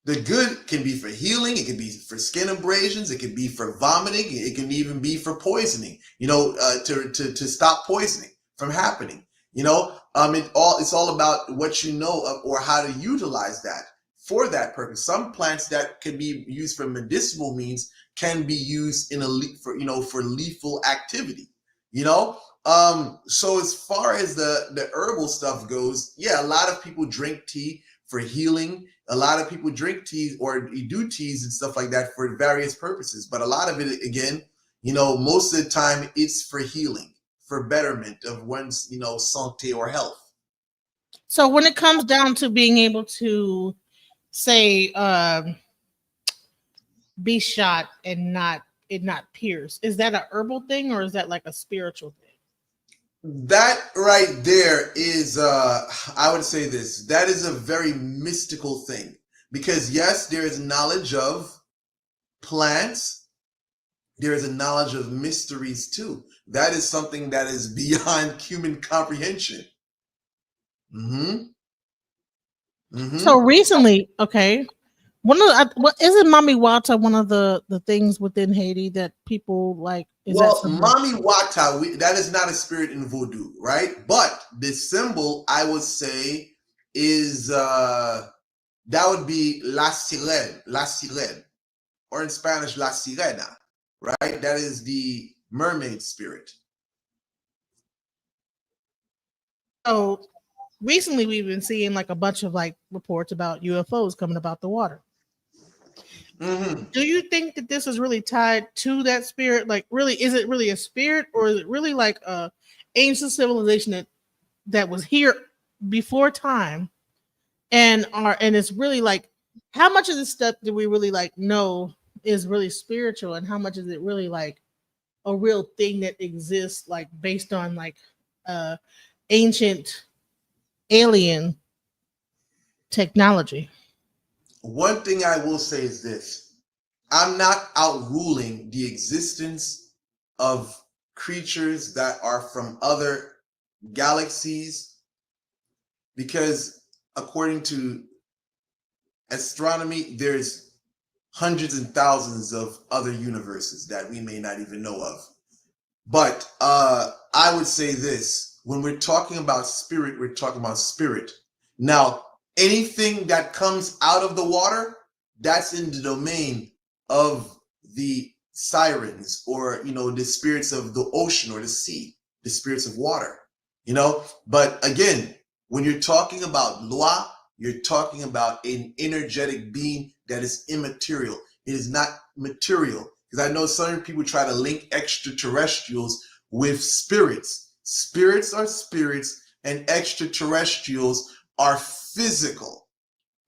The good can be for healing, it can be for skin abrasions, it can be for vomiting, it can even be for poisoning, to stop poisoning from happening. It's all about what you know of or how to utilize that for that purpose. Some plants that can be used for medicinal means can be used for lethal activity. So as far as the herbal stuff goes, yeah, a lot of people drink tea for healing. A lot of people drink teas or do teas and stuff like that for various purposes. But a lot of it, again, most of the time it's for healing, for betterment of one's, santé or health. So when it comes down to being able to say be shot and not pierce, is that a herbal thing or is that like a spiritual thing? That right there is, I would say this, that is a very mystical thing. Because yes, there is knowledge of plants, there is a knowledge of mysteries too. That is something that is beyond human comprehension. Mm-hmm. So Mm-hmm. recently, okay, what isn't Mami Wata one of the things within Haiti that people like? Is that Well, something? Mami Wata, that is not a spirit in voodoo, right? But the symbol, I would say, is that would be la sirene, or in Spanish, la sirena, right? That is the mermaid spirit. So recently, we've been seeing like a bunch of like reports about UFOs coming about the water. Mm-hmm. Do you think that this is really tied to that spirit? Like, really, is it really a spirit, or is it really like a ancient civilization that was here before time, and it's really like, how much of this stuff do we really like know is really spiritual, and how much is it really like a real thing that exists, like based on like uh ancient alien technology? One thing I will say is this: I'm not outruling the existence of creatures that are from other galaxies, because according to astronomy, there's hundreds and thousands of other universes that we may not even know of. But I would say this: when we're talking about spirit, we're talking about spirit. Now, anything that comes out of the water, that's in the domain of the sirens, or the spirits of the ocean or the sea, the spirits of water. But again, when you're talking about Loa, you're talking about an energetic being that is immaterial. It is not material. Because I know certain people try to link extraterrestrials with spirits. Spirits are spirits, and extraterrestrials are physical.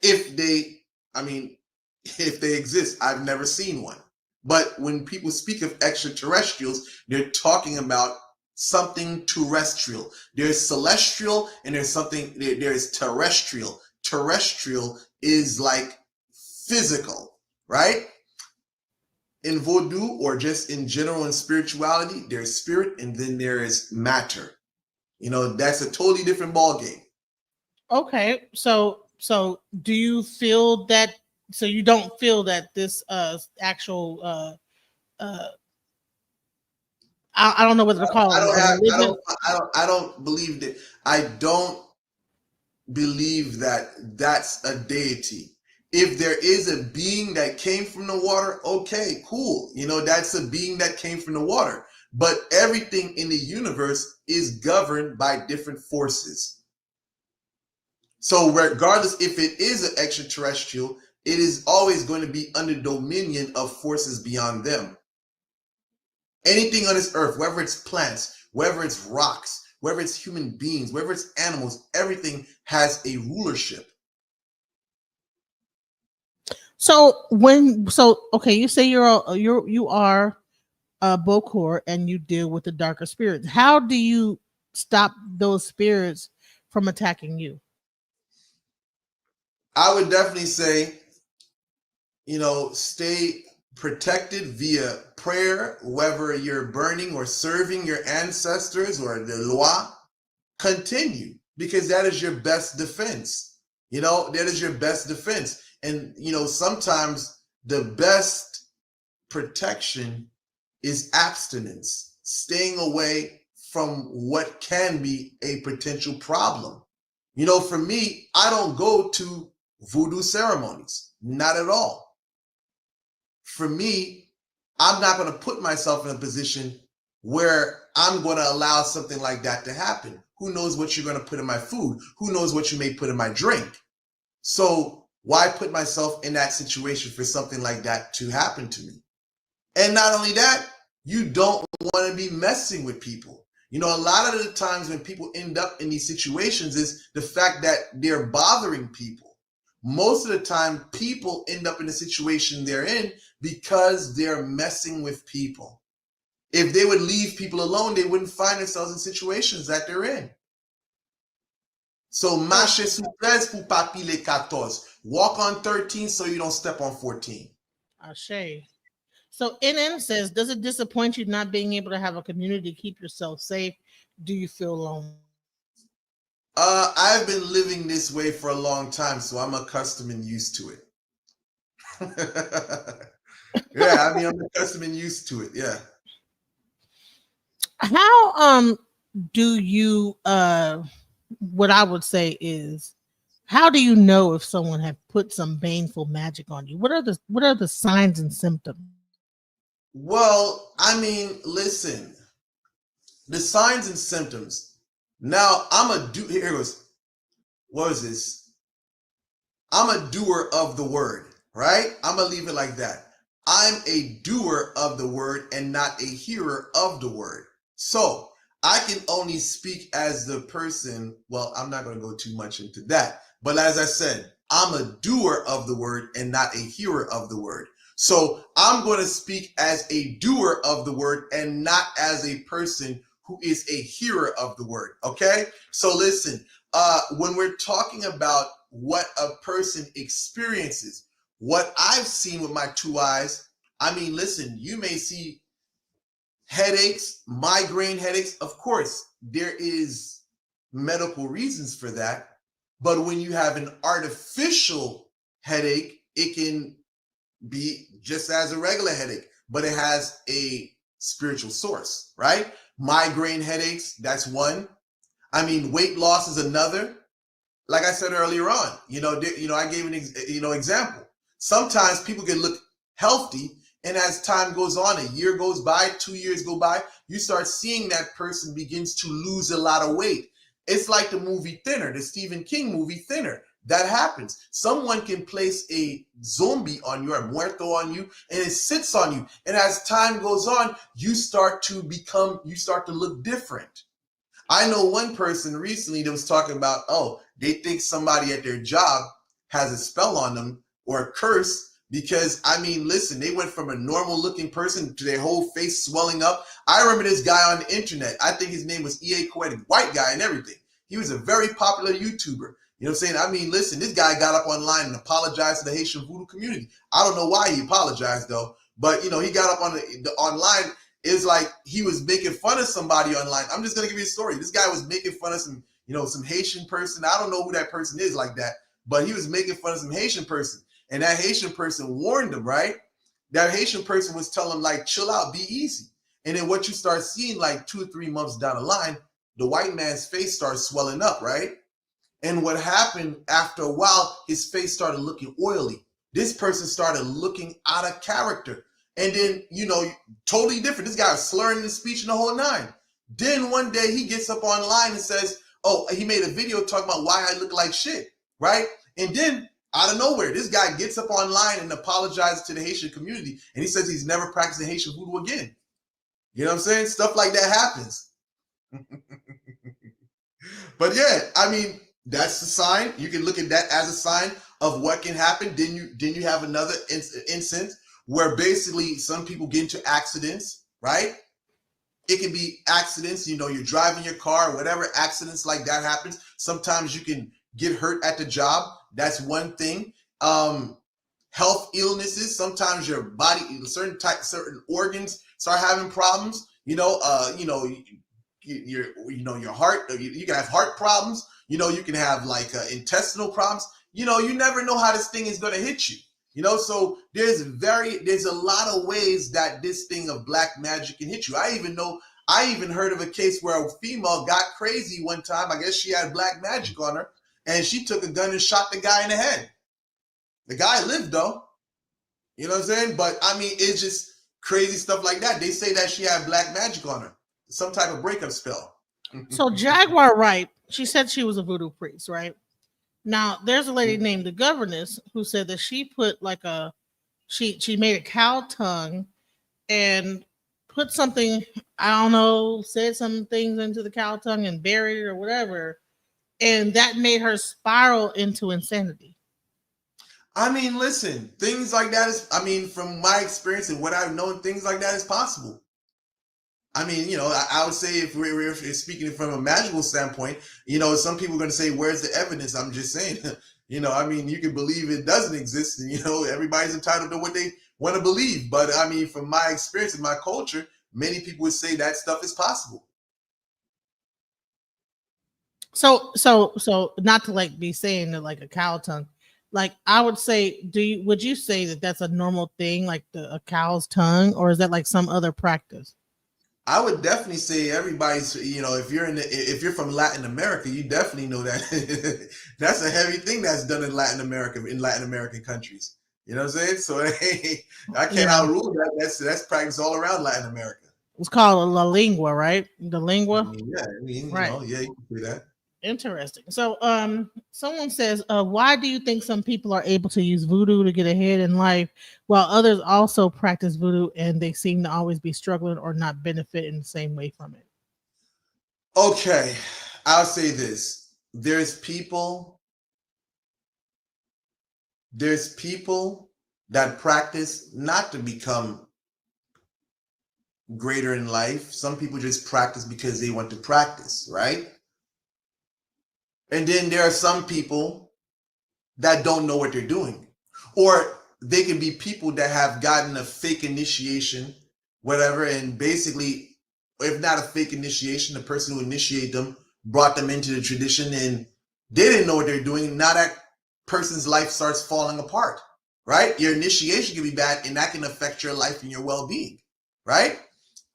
If they, I mean, if they exist, I've never seen one. But when people speak of extraterrestrials, they're talking about something terrestrial. There's celestial and there's terrestrial. Terrestrial is like physical, right? In voodoo, or just in general in spirituality, there's spirit and then there is matter. That's a totally different ball game. Okay, so do you feel that? So you don't feel that this actual uh I don't know what to call I it, don't a have religion. I don't believe that. I don't believe that that's a deity. If there is a being that came from the water, okay, cool. That's a being that came from the water. But everything in the universe is governed by different forces. So regardless if it is an extraterrestrial, it is always going to be under dominion of forces beyond them. Anything on this earth, whether it's plants, whether it's rocks, whether it's human beings, whether it's animals, everything has a rulership. So okay, you say you are a Bokor and you deal with the darker spirits. How do you stop those spirits from attacking you? I would definitely say, stay protected via prayer, whether you're burning or serving your ancestors or the Loi. Continue, because that is your best defense. That is your best defense. And, sometimes the best protection is abstinence, staying away from what can be a potential problem. For me, I don't go to voodoo ceremonies, not at all. For me, I'm not going to put myself in a position where I'm going to allow something like that to happen. Who knows what you're going to put in my food? Who knows what you may put in my drink? So why put myself in that situation for something like that to happen to me? And not only that, you don't want to be messing with people. A lot of the times when people end up in these situations is the fact that they're bothering people. Most of the time, people end up in the situation they're in because they're messing with people. If they would leave people alone, they wouldn't find themselves in situations that they're in. So, marche sous 13 pour pas piler 14. Walk on 13 so you don't step on 14. Ashe. So NN says, does it disappoint you not being able to have a community to keep yourself safe? Do you feel lonely? I've been living this way for a long time, so I'm accustomed and used to it. Yeah, I'm accustomed and used to it. Yeah. How do you what I would say is, how do you know if someone have put some baneful magic on you? What are the signs and symptoms? Well, listen, the signs and symptoms. Now, here goes. What is this? I'm a doer of the word, right? I'm going to leave it like that. I'm a doer of the word and not a hearer of the word. So I can only speak as the person. Well, I'm not going to go too much into that. But as I said, I'm a doer of the word and not a hearer of the word. So I'm going to speak as a doer of the word and not as a person who is a hearer of the word. Okay? So listen, when we're talking about what a person experiences, what I've seen with my two eyes, listen, you may see headaches, migraine headaches. Of course, there is medical reasons for that. But when you have an artificial headache, it can be just as a regular headache, but it has a spiritual source, right? Migraine headaches, that's one. Weight loss is another. Like I said earlier on, I gave an example. Sometimes people can look healthy, and as time goes on, a year goes by, 2 years go by, you start seeing that person begins to lose a lot of weight. It's like the movie Thinner, the Stephen King movie Thinner. That happens. Someone can place a zombie on you, a muerto on you, and it sits on you. And as time goes on, you start to look different. I know one person recently that was talking about, they think somebody at their job has a spell on them or a curse because, listen, they went from a normal looking person to their whole face swelling up. I remember this guy on the internet. I think his name was E.A. Coetic, white guy and everything. He was a very popular YouTuber. You know what I'm saying? Listen, this guy got up online and apologized to the Haitian Vodoo community. I don't know why he apologized though, but he got up on the online It's like he was making fun of somebody online. I'm just gonna give you a story. This guy was making fun of some, some Haitian person. I don't know who that person is like that, but he was making fun of some Haitian person, and that Haitian person warned him, right? That Haitian person was telling him, like, chill out, be easy. And then what you start seeing, like 2 or 3 months down the line, the white man's face starts swelling up, right? And what happened after a while, his face started looking oily. This person started looking out of character. And then, totally different. This guy was slurring his speech and the whole nine. Then one day he gets up online and says, oh, he made a video talking about why I look like shit, right? And then out of nowhere, this guy gets up online and apologizes to the Haitian community. And he says he's never practicing Haitian voodoo again. You know what I'm saying? Stuff like that happens. But yeah, I mean, that's the sign. You can look at that as a sign of what can happen. Then you have another instance where basically some people get into accidents, right? It can be accidents, you're driving your car, whatever, accidents like that happens. Sometimes you can get hurt at the job. That's one thing. Health illnesses. Sometimes your body, certain organs start having problems. Your heart. You can have heart problems. You can have like intestinal problems. You never know how this thing is going to hit you. So there's a lot of ways that this thing of black magic can hit you. I even heard of a case where a female got crazy one time. I guess she had black magic on her, and she took a gun and shot the guy in the head. The guy lived though. You know what I'm saying? But I mean, it's just crazy stuff like that. They say that she had black magic on her, some type of breakup spell. So Jaguar Wright, she said she was a voodoo priest, right? Now, there's a lady named the Governess who said that she put like she made a cow tongue and put something, I don't know, said some things into the cow tongue and buried it or whatever. And that made her spiral into insanity. I mean, listen, things like that from my experience and what I've known, things like that is possible. I mean, I would say if we're speaking from a magical standpoint, some people are going to say, where's the evidence? I'm just saying, you can believe it doesn't exist. And, everybody's entitled to what they want to believe. But I mean, from my experience and my culture, many people would say that stuff is possible. So not to like be saying that like a cow tongue, like I would say, would you say that that's a normal thing, like a cow's tongue, or is that like some other practice? I would definitely say everybody's, if you're from Latin America, you definitely know that that's a heavy thing that's done in Latin American countries. You know what I'm saying? So I can't outrule that. That's practice all around Latin America. It's called a la lingua, right? The lingua. Right. You can do that. Interesting. So, someone says, why do you think some people are able to use voodoo to get ahead in life, while others also practice voodoo and they seem to always be struggling or not benefit in the same way from it? Okay, I'll say this: there's people that practice not to become greater in life. Some people just practice because they want to practice, right? And then there are some people that don't know what they're doing. Or they can be people that have gotten a fake initiation, whatever, and basically, if not a fake initiation, the person who initiated them brought them into the tradition and they didn't know what they're doing. Now that person's life starts falling apart, right? Your initiation can be bad and that can affect your life and your well-being, right?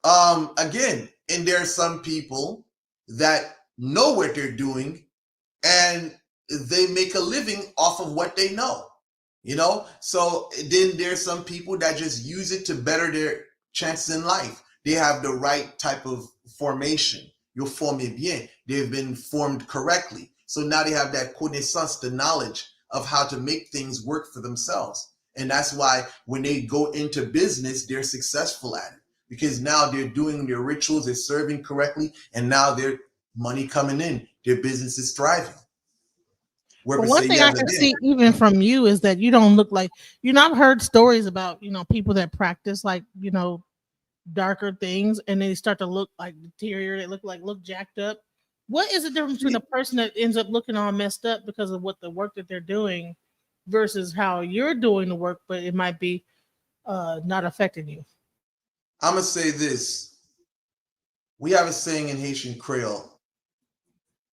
Again, and there are some people that know what they're doing and they make a living off of what they know, So then there's some people that just use it to better their chances in life. They have the right type of formation. You're formé bien. They've been formed correctly. So now they have that connaissance, the knowledge of how to make things work for themselves. And that's why when they go into business, they're successful at it because now they're doing their rituals, they're serving correctly, and now they're money coming in, their business is thriving. But one thing I can see even from you is that you don't look like, I've heard stories about, people that practice like, darker things and they start to look like deteriorated, look jacked up. What is the difference between a person that ends up looking all messed up because of what the work that they're doing versus how you're doing the work, but it might be not affecting you? I'm gonna say this. We have a saying in Haitian Creole,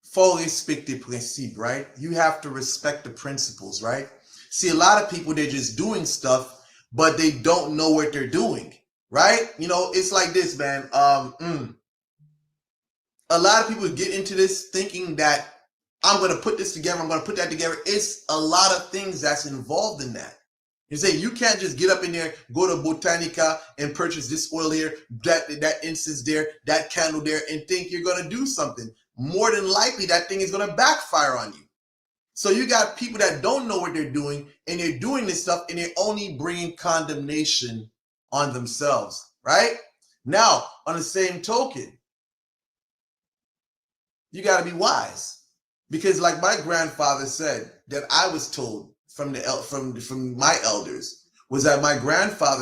faut respecter principe, right? You have to respect the principles, right? See, a lot of people, they're just doing stuff, but they don't know what they're doing, right? You know, it's like this, man. A lot of people get into this thinking that I'm going to put this together, I'm going to put that together. It's a lot of things that's involved in that. You say you can't just get up in there, go to Botanica and purchase this oil here, that incense there, that candle there, and think you're going to do something. More than likely, that thing is going to backfire on you. So you got people that don't know what they're doing, and they're doing this stuff, and they're only bringing condemnation on themselves, right? Now, on the same token, you got to be wise, because like my grandfather said, that I was told from my elders, was that my grandfather